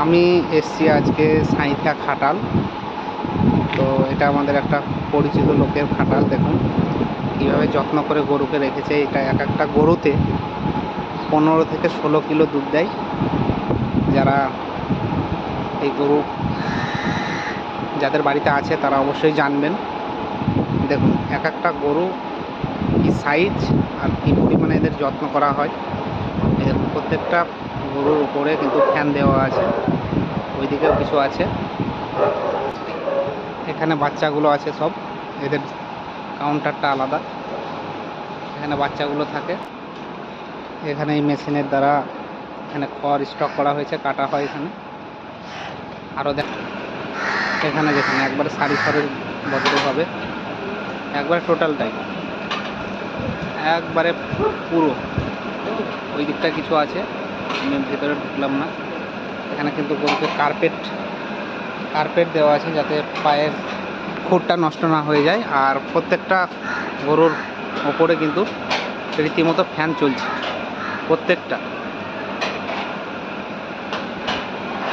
আমি এসছি আজকে সাঁইথা খাটাল। তো এটা আমাদের একটা পরিচিত লোকের খাটাল। দেখুন কীভাবে যত্ন করে গরুকে রেখেছে। এটা এক একটা গরুতে 15 থেকে 16 কিলো দুধ দেয়। যারা এই গরু যাদের বাড়িতে আছে তারা অবশ্যই জানবেন। দেখুন এক একটা গরু কী সাইজ আর কী পরিমাণে এদের যত্ন করা হয়। এদের প্রত্যেকটা গরুর উপরে কিন্তু ফ্যান দেওয়া আছে, ওইদিকেও কিছু আছে। এখানে বাচ্চাগুলো আছে সব, এদের কাউন্টারটা আলাদা, এখানে বাচ্চাগুলো থাকে। এখানে এই মেশিনের দ্বারা এখানে খড় স্টক করা হয়েছে, কাটা হয় এখানে। আরও এখানে দেখুন একবারে সারি খড়ের বদলে হবে, একবারে টোটালটাই একবারে পুরো। ওই দিকটা কিছু আছে, আমি ভেতরে ঢুকলাম না। এখানে কিন্তু গরুকে কার্পেট দেওয়া আছে যাতে পায়ের খুরটা নষ্ট না হয়ে যায়। আর প্রত্যেকটা গরুর ওপরে কিন্তু রীতিমতো ফ্যান চলছে প্রত্যেকটা।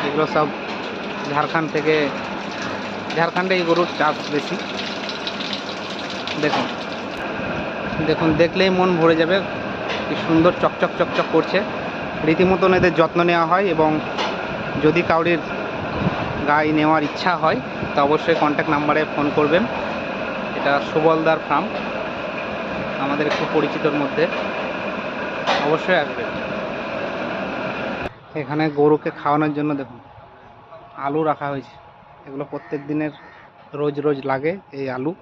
এগুলো সব ঝাড়খণ্ডে এই গরুর চাষ বেশি। দেখুন দেখুন দেখলেই মন ভরে যাবে, কি সুন্দর চকচক চকচক করছে। রীতিমতন এদের যত্ন নেওয়া হয়, এবং যদি কাউরির গাই নেওয়ার ইচ্ছা হয় তা অবশ্যই কন্ট্যাক্ট নাম্বারে ফোন করবেন। এটা সুবলদার ফার্ম, আমাদের একটু পরিচিতর মধ্যে, অবশ্যই আসবেন। এখানে গরুকে খাওয়ানোর জন্য দেখুন আলু রাখা হয়েছে। এগুলো প্রত্যেক দিনের রোজ রোজ লাগে এই আলু।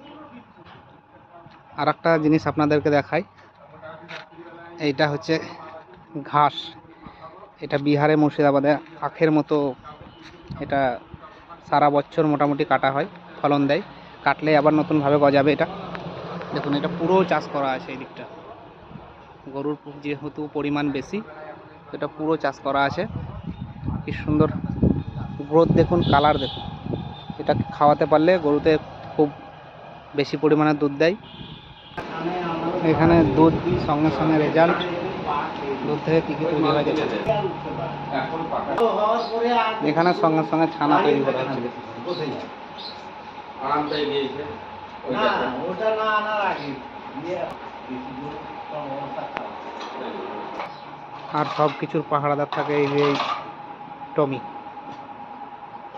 আর একটা জিনিস আপনাদেরকে দেখাই, এইটা হচ্ছে ঘাস। এটা বিহারে মুর্শিদাবাদে আখের মতো, এটা সারা বছর মোটামুটি কাটা হয়, ফলন দেয়। কাটলে আবার নতুনভাবে গজাবে। এটা দেখুন, এটা পুরো চাষ করা আছে এই দিকটা। গরুর যেহেতু পরিমাণ বেশি, এটা পুরো চাষ করা আছে। কি সুন্দর গ্রোথ দেখুন, কালার দেখুন। এটা খাওয়াতে পারলে গরুতে খুব বেশি পরিমাণে দুধ দেয়। এখানে দুধ সঙ্গে সঙ্গে রেজাল্ট, দুধ থেকে কী কী তৈরি হয় দেখুন। এখানে সঙ্গে সঙ্গে ছানা তৈরি করা হচ্ছে। আর সব কিছুর পাহারাদার থাকে এই যে টমি।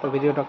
তো ভিডিওটা